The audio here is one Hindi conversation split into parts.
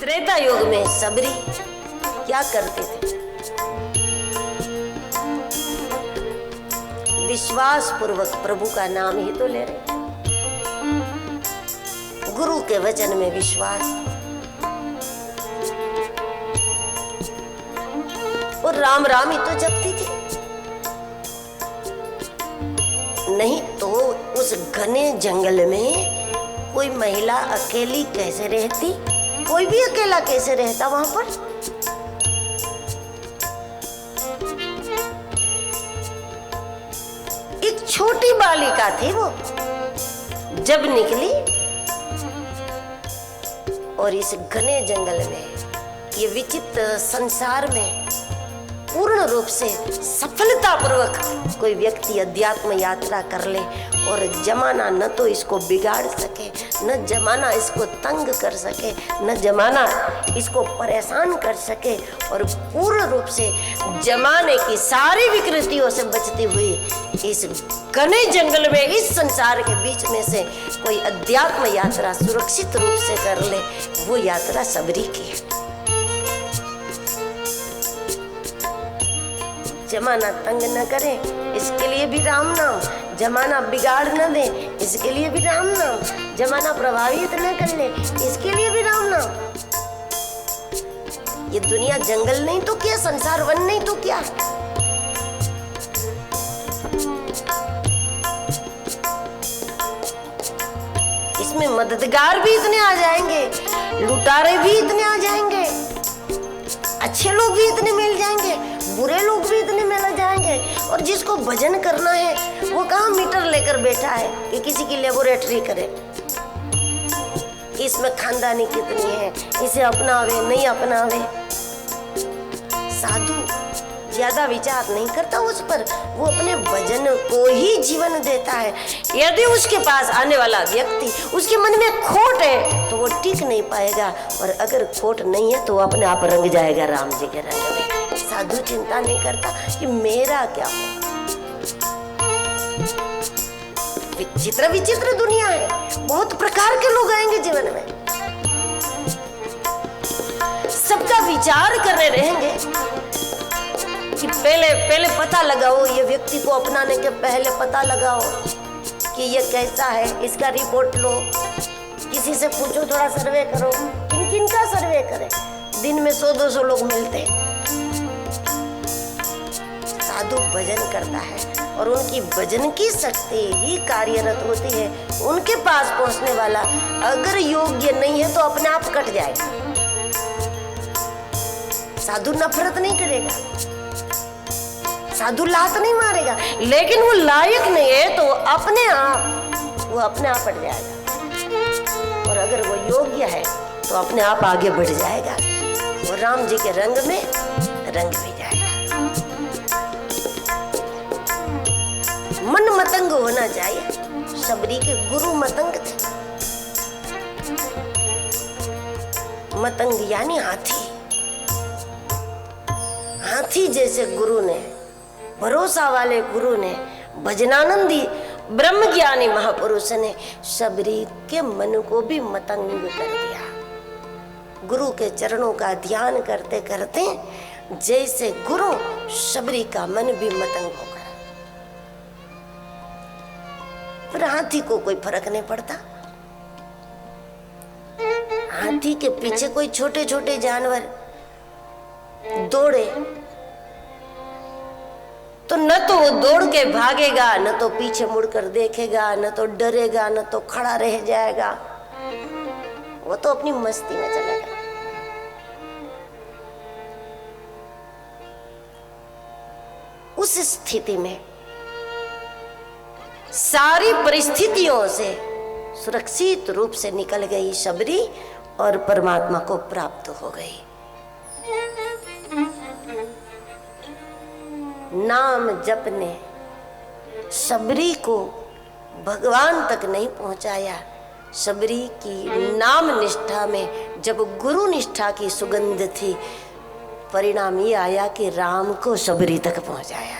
त्रेता युग में सबरी क्या करते थे? विश्वास पूर्वक प्रभु का नाम ही तो ले रहे, गुरु के वचन में विश्वास, और राम राम ही तो जपती थी। नहीं तो उस घने जंगल में कोई महिला अकेली कैसे रहती? कोई भी अकेला कैसे रहता वहां पर? एक छोटी बालिका थी वो, जब निकली और इस घने जंगल में, ये विचित्र संसार में पूर्ण रूप से सफलतापूर्वक कोई व्यक्ति अध्यात्म यात्रा कर ले और जमाना न तो इसको बिगाड़ सके, न जमाना इसको तंग कर सके, न जमाना इसको परेशान कर सके, और पूर्ण रूप से जमाने की सारी विकृतियों से बचती हुई इस घने जंगल में, इस संसार के बीच में से कोई अध्यात्म यात्रा सुरक्षित रूप से कर ले, वो यात्रा सबरी की है। जमाना तंग न करे इसके लिए भी राम नाम, जमाना बिगाड़ न दे इसके लिए भी राम नाम, जमाना प्रभावित न कर ले इसके लिए भी राम नाम। ये दुनिया जंगल नहीं तो क्या, संसार वन नहीं तो क्या? इसमें मददगार भी इतने आ जाएंगे, लुटारे भी इतने आ जाएंगे, अच्छे लोग भी इतने मिल जाएंगे, बुरे लोग भी इतने मिल जाएंगे। और जिसको भजन करना है वो कहाँ मीटर लेकर बैठा है कि किसी की लेबोरेटरी करे कि इसमें खानदानी कितनी है, इसे अपनावे नहीं अपनावे। साधु ज्यादा विचार नहीं करता उस पर, वो अपने भजन को ही जीवन देता है। यदि उसके पास आने वाला व्यक्ति, उसके मन में खोट है तो वो टिक नहीं पाएगा, और अगर खोट नहीं है तो वो अपने आप रंग जाएगा राम जी के रंग में। साधु चिंता नहीं करता कि मेरा क्या हो। विचित्र विचित्र दुनिया है, बहुत प्रकार के लोग आएंगे जीवन में, सबका विचार कर रहे रहेंगे कि पहले पता लगाओ, ये व्यक्ति को अपनाने के पहले पता लगाओ कि ये कैसा है, इसका रिपोर्ट लो, किसी से पूछो, थोड़ा सर्वे करो। किन का सर्वे करें? दिन में 100-200 लोग मिलते। साधु भजन करता है और उनकी भजन की शक्ति ही कार्यरत होती है। उनके पास पहुंचने वाला अगर योग्य नहीं है तो अपने आप कट जाएगा। साधु नफरत नहीं करेगा, साधु लात नहीं मारेगा, लेकिन वो लायक नहीं है तो अपने आप हट जाएगा, और अगर वो योग्य है तो अपने आप आगे बढ़ जाएगा और राम जी के रंग में रंग भी जाएगा। मन मतंग होना चाहिए। सबरी के गुरु मतंग थे। मतंग यानी हाथी। हाथी जैसे गुरु ने, भरोसा वाले गुरु ने, भजनानंदी ब्रह्म ज्ञानी महापुरुष ने सबरी के मन को भी मतंग कर दिया। गुरु के चरणों का ध्यान करते करते जैसे गुरु, सबरी का मन भी मतंग हो गया। फिर हाथी को कोई फर्क नहीं पड़ता। हाथी के पीछे कोई छोटे छोटे जानवर दौड़े तो न तो वो दौड़ के भागेगा, न तो पीछे मुड़कर देखेगा, न तो डरेगा, न तो खड़ा रह जाएगा। वो तो अपनी मस्ती में चलेगा। उस स्थिति में सारी परिस्थितियों से सुरक्षित रूप से निकल गई सबरी और परमात्मा को प्राप्त हो गई। नाम जपने सबरी को भगवान तक नहीं पहुंचाया। सबरी की नाम निष्ठा में जब गुरु निष्ठा की सुगंध थी, परिणाम ये आया कि राम को सबरी तक पहुंचाया।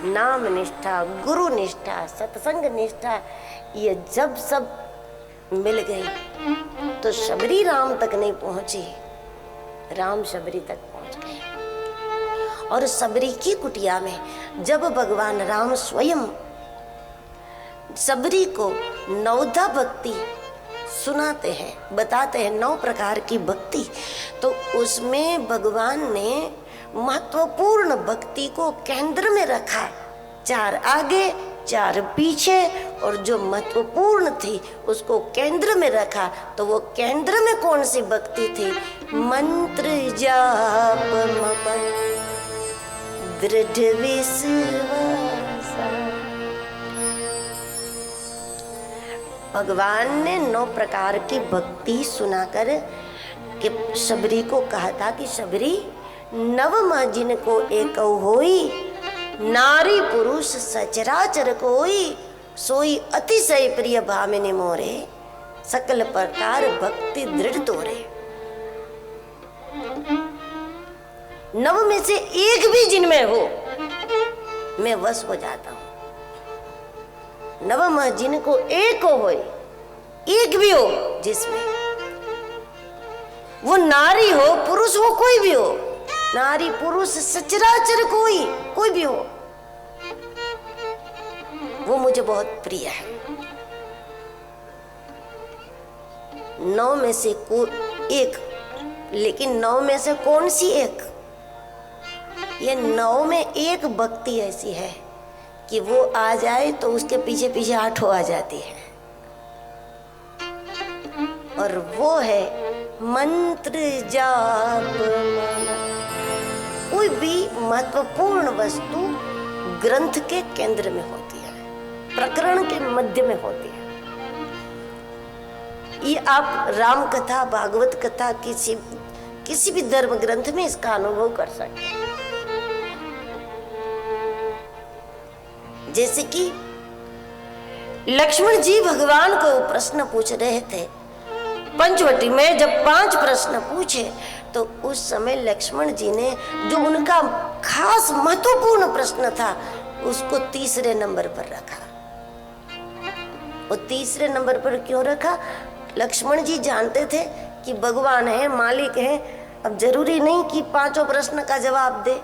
नाम निष्ठा, गुरु निष्ठा, सत्संग निष्ठा, ये जब सब मिल गई तो शबरी राम तक नहीं पहुंची, राम शबरी तक पहुंच गए। और शबरी की कुटिया में जब भगवान राम स्वयं शबरी को नवधा भक्ति सुनाते हैं, बताते हैं 9 प्रकार की भक्ति, तो उसमें भगवान ने महत्वपूर्ण भक्ति को केंद्र में रखा। 4 आगे 4 पीछे, और जो महत्वपूर्ण थी उसको केंद्र में रखा। तो वो केंद्र में कौन सी भक्ति थी? मंत्र जाप मपन दृढ़ विश्वास। भगवान ने 9 प्रकार की भक्ति सुनाकर कि शबरी को कहा था कि शबरी नवम जिनको एक होई, नारी पुरुष सचराचर कोई, सोई अतिशय प्रिय भामिनी मोरे, सकल प्रकार भक्ति दृढ़ तोरे। 9 में से एक भी जिनमें हो मैं वश हो जाता हूं। नवम जिनको एक हो, एक भी हो जिसमें, वो नारी हो पुरुष हो कोई भी हो, नारी पुरुष सचराचर कोई भी हो, वो मुझे बहुत प्रिय है। 9 में से एक, लेकिन 9 में से कौन सी एक? ये 9 में एक भक्ति ऐसी है कि वो आ जाए तो उसके पीछे पीछे 8 आ जाती है, और वो है मंत्र जाप। कोई भी महत्वपूर्ण वस्तु ग्रंथ के केंद्र में होती है, प्रकरण के मध्य में होती है। ये आप राम कथा, भागवत कथा, किसी भी धर्म ग्रंथ में इसका अनुभव कर सकते हैं। जैसे कि लक्ष्मण जी भगवान को प्रश्न पूछ रहे थे पंचवटी में, जब 5 प्रश्न पूछे तो उस समय लक्ष्मण जी ने जो उनका खास महत्वपूर्ण प्रश्न था उसको 3रे नंबर पर रखा। वो 3रे नंबर पर क्यों रखा? लक्ष्मण जी जानते थे कि भगवान है, मालिक है, अब जरूरी नहीं कि 5 प्रश्न का जवाब दे,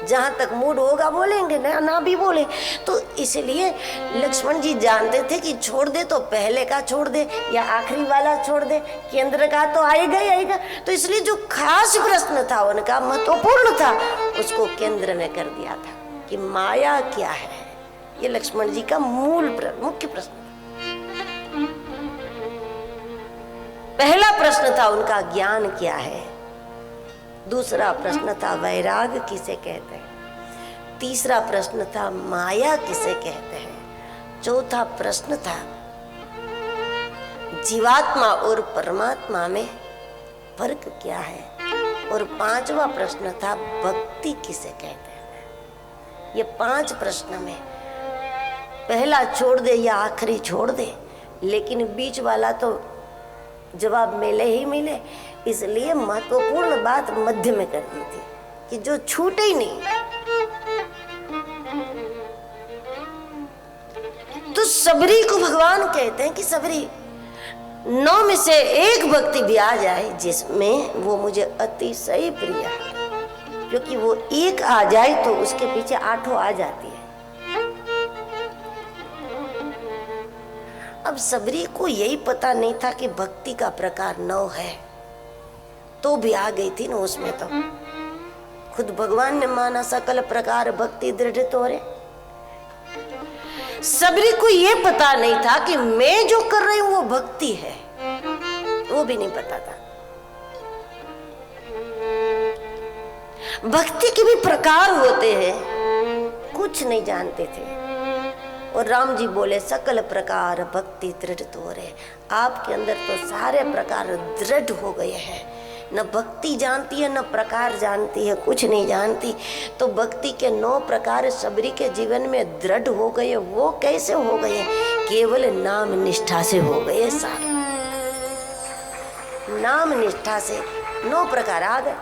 जहां तक मूड होगा बोलेंगे, ना भी बोले। तो इसलिए लक्ष्मण जी जानते थे कि छोड़ दे तो पहले का छोड़ दे या आखिरी वाला छोड़ दे, केंद्र का तो आएगा ही आएगा। तो इसलिए जो खास प्रश्न था उनका, महत्वपूर्ण था, उसको केंद्र में कर दिया था कि माया क्या है। ये लक्ष्मण जी का मुख्य प्रश्न। पहला प्रश्न था उनका ज्ञान क्या है, दूसरा प्रश्न था वैराग किसे कहते हैं, तीसरा प्रश्न था माया किसे कहते हैं, चौथा प्रश्न था जीवात्मा और परमात्मा में फर्क क्या है, और 5वां प्रश्न था भक्ति किसे कहते हैं। ये 5 प्रश्न में पहला छोड़ दे या आखिरी छोड़ दे, लेकिन बीच वाला तो जवाब मिले ही मिले, इसलिए महत्वपूर्ण बात मध्य में कर दी थी कि जो छूटे ही नहीं। तो सबरी को भगवान कहते हैं कि सबरी 9 में से एक भक्ति भी आ जाए जिसमें वो मुझे अतिशय प्रिय है, क्योंकि वो एक आ जाए तो उसके पीछे 8 आ जाती है। अब सबरी को यही पता नहीं था कि भक्ति का प्रकार 9 है, तो भी आ गई थी ना उसमें। तो खुद भगवान ने माना सकल प्रकार भक्ति दृढ़ तोरे। सबरी को यह पता नहीं था कि मैं जो कर रही हूं वो भक्ति है, वो भी नहीं पता था। भक्ति के भी प्रकार होते हैं, कुछ नहीं जानते थे। और राम जी बोले सकल प्रकार भक्ति दृढ़ तोरे। आपके अंदर तो सारे प्रकार दृढ़ हो गए हैं, न भक्ति जानती है न प्रकार जानती है, कुछ नहीं जानती। तो भक्ति के 9 प्रकार सबरी के जीवन में दृढ़ हो गए। वो कैसे हो गए? केवल नाम निष्ठा से हो गए। सारे नाम निष्ठा से 9 प्रकार आ गए।